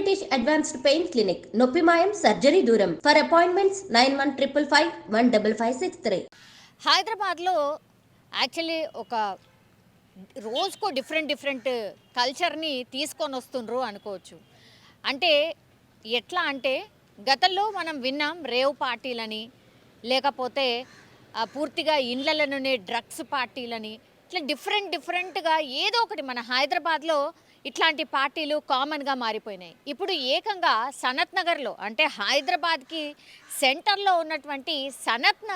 British advanced pain clinic నొప్పి మాయం surgery దూరం ఫర్ అపాయింట్మెంట్స్ 9155515563. హైదరాబాద్లో యాక్చువల్లీ ఒక రోజుకో డిఫరెంట్ కల్చర్ని తీసుకొని వస్తుండ్రు అనుకోవచ్చు. అంటే ఎట్లా అంటే గతంలో మనం విన్నాం రేవ్ పార్టీలని, లేకపోతే పూర్తిగా ఇండ్లలోనే డ్రగ్స్ పార్టీలని, ఇట్లా డిఫరెంట్గా ఏదో ఒకటి మన హైదరాబాద్లో ఇట్లాంటి పార్టీలు కామన్గా మారిపోయినాయి. ఇప్పుడు ఏకంగా సనత్ నగర్లో, అంటే హైదరాబాద్కి సెంటర్లో ఉన్నటువంటి సనత్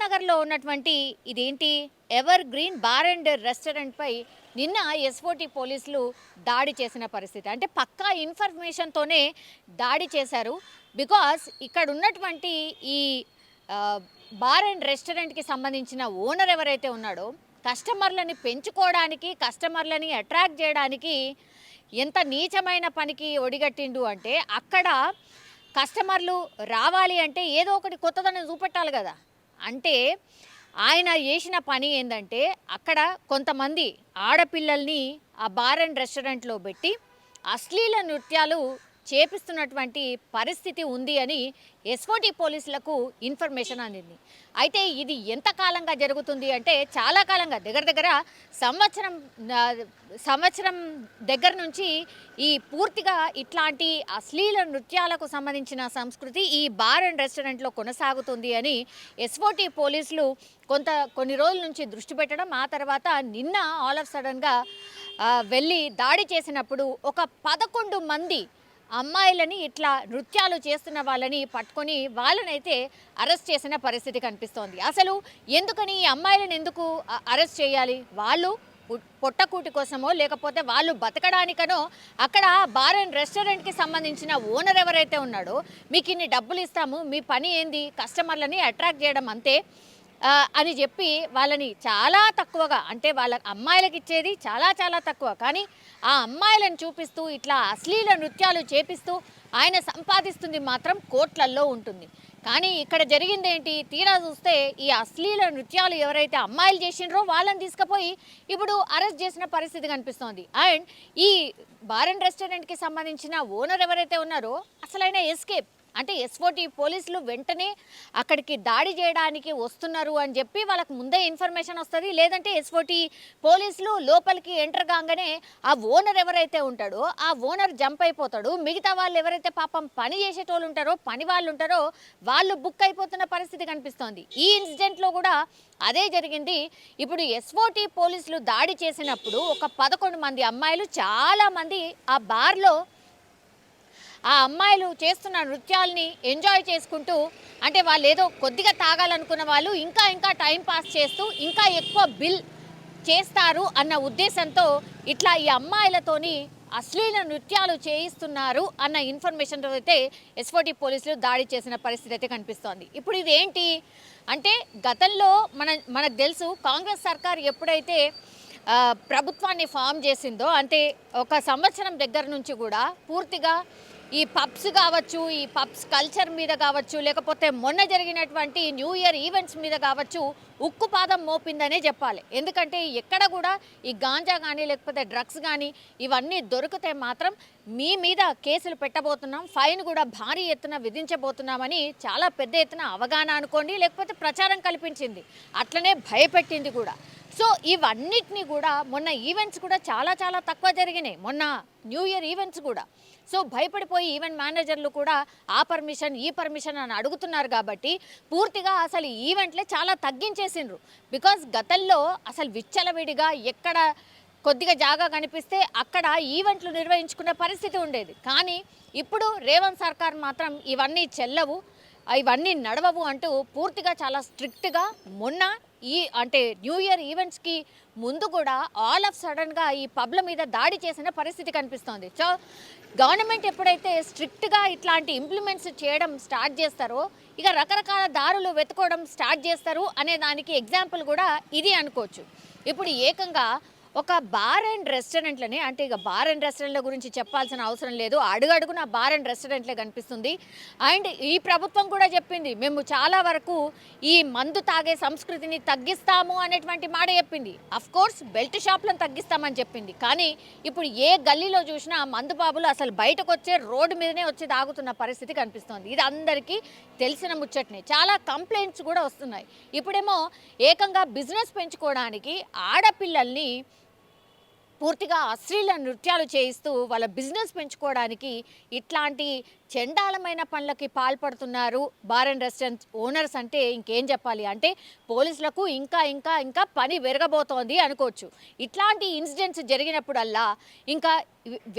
నగర్లో ఉన్నటువంటి ఇదేంటి ఎవర్ గ్రీన్ బార్ అండ్ రెస్టారెంట్పై నిన్న ఎస్ఓటి పోలీసులు దాడి చేసిన పరిస్థితి. అంటే పక్కా ఇన్ఫర్మేషన్తోనే దాడి చేశారు. బికాస్ ఇక్కడ ఉన్నటువంటి ఈ బార్ అండ్ రెస్టారెంట్కి సంబంధించిన ఓనర్ ఎవరైతే ఉన్నాడో కస్టమర్లని పెంచుకోవడానికి, కస్టమర్లని అట్రాక్ట్ చేయడానికి ఎంత నీచమైన పనికి ఒడిగట్టిండు అంటే, అక్కడ కస్టమర్లు రావాలి అంటే ఏదో ఒకటి కొత్తదనం చూపెట్టాలి కదా. అంటే ఆయన చేసిన పని ఏంటంటే, అక్కడ కొంతమంది ఆడపిల్లల్ని ఆ బార్ అండ్ రెస్టారెంట్లో పెట్టి అశ్లీల నృత్యాలు చేపిస్తున్నటువంటి పరిస్థితి ఉంది అని ఎస్ఓటి పోలీసులకు ఇన్ఫర్మేషన్ అందింది. అయితే ఇది ఎంతకాలంగా జరుగుతుంది అంటే, చాలా కాలంగా, దగ్గర సంవత్సరం దగ్గర నుంచి ఈ పూర్తిగా ఇట్లాంటి అశ్లీల నృత్యాలకు సంబంధించిన సంస్కృతి ఈ బార్ అండ్ రెస్టారెంట్లో కొనసాగుతుంది అని ఎస్ఓటి పోలీసులు కొన్ని రోజుల నుంచి దృష్టి పెట్టడం, ఆ తర్వాత నిన్న ఆల్ ఆఫ్ సడన్గా వెళ్ళి దాడి చేసినప్పుడు ఒక 11 మంది అమ్మాయిలని, ఇట్లా నృత్యాలు చేస్తున్న వాళ్ళని పట్టుకొని వాళ్ళనైతే అరెస్ట్ చేసిన పరిస్థితి కనిపిస్తోంది. అసలు ఎందుకని ఈ అమ్మాయిలను ఎందుకు అరెస్ట్ చేయాలి? వాళ్ళు పొట్టకూటి కోసమో లేకపోతే వాళ్ళు బతకడానికనో అక్కడ బార్ అండ్ రెస్టారెంట్కి సంబంధించిన ఓనర్ ఎవరైతే ఉన్నాడో, మీకు ఇన్ని డబ్బులు ఇస్తాము, మీ పని ఏంది కస్టమర్లని అట్రాక్ట్ చేయడం అంతే అని చెప్పి వాళ్ళని చాలా తక్కువగా, అంటే వాళ్ళ అమ్మాయిలకు ఇచ్చేది చాలా తక్కువ, కానీ ఆ అమ్మాయిలను చూపిస్తూ ఇట్లా అశ్లీల నృత్యాలు చేపిస్తూ ఆయన సంపాదిస్తుంది మాత్రం కోట్లల్లో ఉంటుంది. కానీ ఇక్కడ జరిగింది ఏంటి, తీరా చూస్తే ఈ అశ్లీల నృత్యాలు ఎవరైతే అమ్మాయిలు చేసిండ్రో వాళ్ళని తీసుకుపోయి ఇప్పుడు అరెస్ట్ చేసిన పరిస్థితి కనిపిస్తోంది. అండ్ ఈ బార్ అండ్ రెస్టారెంట్కి సంబంధించిన ఓనర్ ఎవరైతే ఉన్నారో అసలైన ఎస్కేప్, అంటే ఎస్ఓటి పోలీసులు వెంటనే అక్కడికి దాడి చేయడానికి వస్తున్నారు అని చెప్పి వాళ్ళకు ముందే ఇన్ఫర్మేషన్ వస్తుంది. లేదంటే ఎస్ఓటి పోలీసులు లోపలికి ఎంటర్ కాగానే ఆ ఓనర్ ఎవరైతే ఉంటాడో ఆ ఓనర్ జంప్ అయిపోతాడు. మిగతా వాళ్ళు ఎవరైతే పాపం పని చేసేటోళ్ళు ఉంటారో, పని వాళ్ళు ఉంటారో, వాళ్ళు బుక్ అయిపోతున్న పరిస్థితి కనిపిస్తోంది. ఈ ఇన్సిడెంట్లో కూడా అదే జరిగింది. ఇప్పుడు ఎస్ఓటి పోలీసులు దాడి చేసినప్పుడు ఒక 11 మంది అమ్మాయిలు, చాలామంది ఆ బార్లో ఆ అమ్మాయిలు చేస్తున్న నృత్యాల్ని ఎంజాయ్ చేసుకుంటూ, అంటే వాళ్ళు ఏదో కొద్దిగా తాగాలనుకున్న వాళ్ళు ఇంకా టైం పాస్ చేస్తూ ఇంకా ఎక్కువ బిల్ చేస్తారు అన్న ఉద్దేశంతో ఇట్లా ఈ అమ్మాయిలతోని అశ్లీల నృత్యాలు చేయిస్తున్నారు అన్న ఇన్ఫర్మేషన్తో అయితే ఎస్ఓటి పోలీసులు దాడి చేసిన పరిస్థితి అయితే కనిపిస్తోంది. ఇప్పుడు ఇదేంటి అంటే, గతంలో మనకు తెలుసు కాంగ్రెస్ సర్కార్ ఎప్పుడైతే ప్రభుత్వాన్ని ఫామ్ చేసిందో, అంటే ఒక సంవత్సరం దగ్గర నుంచి కూడా పూర్తిగా ఈ పబ్స్ కావచ్చు, ఈ పబ్స్ కల్చర్ మీద కావచ్చు, లేకపోతే మొన్న జరిగినటువంటి న్యూ ఇయర్ ఈవెంట్స్ మీద కావచ్చు ఉక్కుపాదం మోపిందనే చెప్పాలి. ఎందుకంటే ఎక్కడ కూడా ఈ గాంజా కానీ లేకపోతే డ్రగ్స్ కానీ ఇవన్నీ దొరికితే మాత్రం మీ మీద కేసులు పెట్టబోతున్నాం, ఫైన్ కూడా భారీ ఎత్తున విధించబోతున్నామని చాలా పెద్ద ఎత్తున అవగాహన అనుకోండి, లేకపోతే ప్రచారం కల్పించింది, అట్లనే భయపెట్టింది కూడా. సో ఇవన్నిటినీ కూడా మొన్న ఈవెంట్స్ కూడా చాలా తక్కువ జరిగినాయి, మొన్న న్యూ ఇయర్ ఈవెంట్స్ కూడా. సో భయపడిపోయి ఈవెంట్ మేనేజర్లు కూడా ఆ పర్మిషన్ ఈ పర్మిషన్ అని అడుగుతున్నారు. కాబట్టి పూర్తిగా అసలు ఈవెంట్లే చాలా తగ్గించేసిండ్రు. బికాజ్ గతంలో అసలు విచ్చలవిడిగా ఎక్కడ కొద్దిగా జాగా కనిపిస్తే అక్కడ ఈవెంట్లు నిర్వహించుకునే పరిస్థితి ఉండేది. కానీ ఇప్పుడు రేవంత్ సర్కార్ మాత్రం ఇవన్నీ చెల్లవు, ఇవన్నీ నడవవు అంటూ పూర్తిగా చాలా స్ట్రిక్ట్గా మొన్న అంటే న్యూ ఇయర్ ఈవెంట్స్కి ముందు కూడా ఆల్ ఆఫ్ సడన్గా ఈ పబ్ల మీద దాడి చేసిన పరిస్థితి కనిపిస్తోంది. సో గవర్నమెంట్ ఎప్పుడైతే స్ట్రిక్ట్గా ఇట్లాంటి ఇంప్లిమెంట్స్ చేయడం స్టార్ట్ చేస్తారో ఇక రకరకాల దారులు వెతుకోవడం స్టార్ట్ చేస్తారు అనే దానికి ఎగ్జాంపుల్ కూడా ఇది అనుకోవచ్చు. ఇప్పుడు ఏకంగా ఒక బార్ అండ్ రెస్టారెంట్లని అంటే ఇక బార్ అండ్ రెస్టారెంట్ల గురించి చెప్పాల్సిన అవసరం లేదు, అడుగడుగున బార్ అండ్ రెస్టారెంట్లే కనిపిస్తుంది. అండ్ ఈ ప్రభుత్వం కూడా చెప్పింది మేము చాలా వరకు ఈ మందు తాగే సంస్కృతిని తగ్గిస్తాము అనేటువంటి మాట చెప్పింది. అఫ్ కోర్స్ బెల్ట్ షాప్లను తగ్గిస్తామని చెప్పింది, కానీ ఇప్పుడు ఏ గల్లీలో చూసినా మందు బాబులు అసలు బయటకు వచ్చే రోడ్డు మీదనే వచ్చి తాగుతున్న పరిస్థితి కనిపిస్తోంది. ఇది అందరికీ తెలిసిన ముచ్చట్నే. చాలా కంప్లైంట్స్ కూడా వస్తున్నాయి. ఇప్పుడేమో ఏకంగా బిజినెస్ పెంచుకోవడానికి ఆడపిల్లల్ని పూర్తిగా అశ్లీల నృత్యాలు చేయిస్తూ వాళ్ళ బిజినెస్ పెంచుకోవడానికి ఇట్లాంటి చండాలమైన పనులకి పాల్పడుతున్నారు బార్ అండ్ రెస్టారెంట్ ఓనర్స్. అంటే ఇంకేం చెప్పాలి, అంటే పోలీసులకు ఇంకా ఇంకా ఇంకా పని పెరగబోతోంది అనుకోవచ్చు. ఇట్లాంటి ఇన్సిడెంట్స్ జరిగినప్పుడల్లా ఇంకా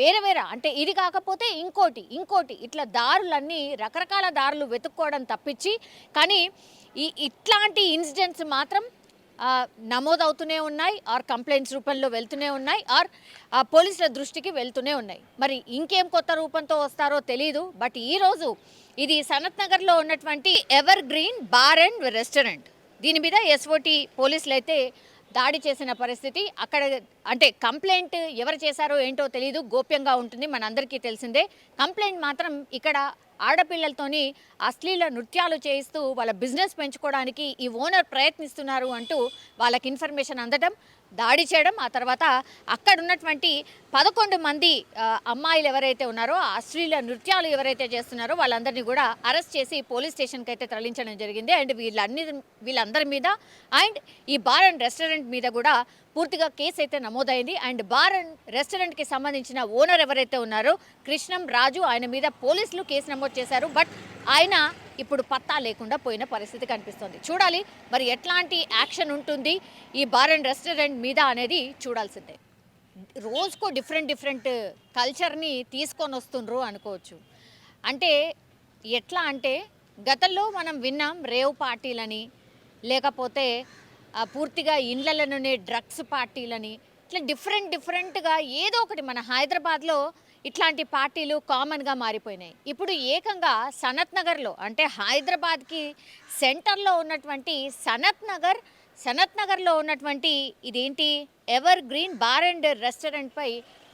వేరే వేరే అంటే ఇది కాకపోతే ఇంకోటి ఇట్లా దారులన్నీ రకరకాల దారులు వెతుక్కోవడం తప్పించి కానీ ఇట్లాంటి ఇన్సిడెంట్స్ మాత్రం నమోదవుతూనే ఉన్నాయి, ఆర్ కంప్లైంట్స్ రూపంలో వెళ్తూనే ఉన్నాయి, ఆర్ పోలీసుల దృష్టికి వెళ్తూనే ఉన్నాయి. మరి ఇంకేం కొత్త రూపంతో వస్తారో తెలీదు. బట్ ఈరోజు ఇది సనత్ నగర్లో ఉన్నటువంటి ever green bar and restaurant, దీని మీద ఎస్ఓటి పోలీసులు అయితే దాడి చేసిన పరిస్థితి. అక్కడ అంటే కంప్లైంట్ ఎవరు చేశారో ఏంటో తెలీదు, గోప్యంగా ఉంటుంది, మనందరికీ తెలిసిందే. కంప్లైంట్ మాత్రం ఇక్కడ ఆడపిల్లలతోని అశ్లీల నృత్యాలు చేయిస్తూ వాళ్ళ బిజినెస్ పెంచుకోవడానికి ఈ ఓనర్ ప్రయత్నిస్తున్నారు అంటూ వాళ్ళకి ఇన్ఫర్మేషన్ అందడం, దాడి చేయడం, ఆ తర్వాత అక్కడ ఉన్నటువంటి 11 మంది అమ్మాయిలు ఎవరైతే ఉన్నారో అశ్లీల నృత్యాలు ఎవరైతే చేస్తున్నారో వాళ్ళందరినీ కూడా అరెస్ట్ చేసి పోలీస్ స్టేషన్కి అయితే తరలించడం జరిగింది. అండ్ వీళ్ళందరి మీద అండ్ ఈ బార్ అండ్ రెస్టారెంట్ మీద కూడా పూర్తిగా కేసు అయితే నమోదైంది. అండ్ బార్ అండ్ రెస్టారెంట్కి సంబంధించిన ఓనర్ ఎవరైతే ఉన్నారో కృష్ణం రాజు, ఆయన మీద పోలీసులు కేసు నమోదు చేశారు. బట్ ఆయన ఇప్పుడు పత్తా లేకుండా పోయిన పరిస్థితి కనిపిస్తుంది. చూడాలి మరి ఎట్లాంటి యాక్షన్ ఉంటుంది ఈ బార్ అండ్ రెస్టారెంట్ మీద అనేది చూడాల్సిందే. రోజుకో డిఫరెంట్ కల్చర్ని తీసుకొని వస్తుండ్రు అనుకోవచ్చు. అంటే ఎట్లా అంటే గతంలో మనం విన్నాం రేవ్ పార్టీలని, లేకపోతే పూర్తిగా ఇండ్లలోనే డ్రగ్స్ పార్టీలని, ఇట్లా డిఫరెంట్గా ఏదో ఒకటి మన హైదరాబాద్లో ఇట్లాంటి పార్టీలు కామన్గా మారిపోయినాయి. ఇప్పుడు ఏకంగా సనత్ నగర్లో అంటే హైదరాబాద్కి సెంటర్లో ఉన్నటువంటి సనత్ నగర్లో ఉన్నటువంటి ఇదేంటి ఎవర్ గ్రీన్ బార్ అండ్ రెస్టారెంట్పై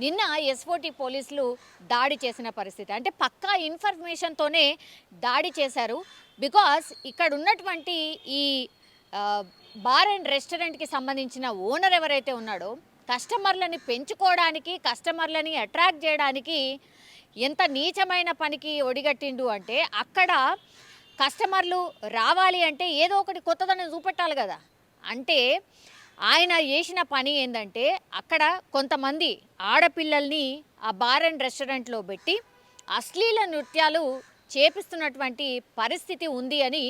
నిన్న ఎస్ఓటి పోలీసులు దాడి చేసిన పరిస్థితి. అంటే పక్కా ఇన్ఫర్మేషన్తోనే దాడి చేశారు. బికాస్ ఇక్కడ ఉన్నటువంటి ఈ బార్ అండ్ రెస్టారెంట్కి సంబంధించిన ఓనర్ ఎవరైతే ఉన్నాడో కస్టమర్లని పెంచుకోవడానికి, కస్టమర్లని అట్రాక్ట్ చేయడానికి ఎంత నీచమైన పనికి ఒడిగట్టిండు అంటే అక్కడ కస్టమర్లు రావాలి అంటే ఏదో ఒకటి కొత్తదనం చూపెట్టాలి కదా. అంటే ఆయన చేసిన పని ఏంటంటే అక్కడ కొంతమంది ఆడపిల్లల్ని ఆ బార్ అండ్ రెస్టారెంట్లో పెట్టి అశ్లీల నృత్యాలు చేపిస్తున్నటువంటి పరిస్థితి ఉంది అని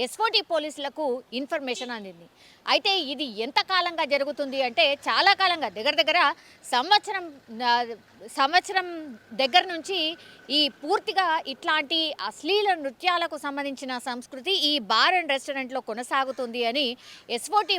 ఎస్ఓటి పోలీసులకు ఇన్ఫర్మేషన్ అందింది. అయితే ఇది ఎంత కాలంగా జరుగుతుంది అంటే చాలా కాలంగా, దగ్గర సంవత్సరం దగ్గర నుంచి ఈ పూర్తిగా ఇట్లాంటి అశ్లీల నృత్యాలకు సంబంధించిన సంస్కృతి ఈ బార్ అండ్ రెస్టారెంట్లో కొనసాగుతుంది అని ఎస్ఓటి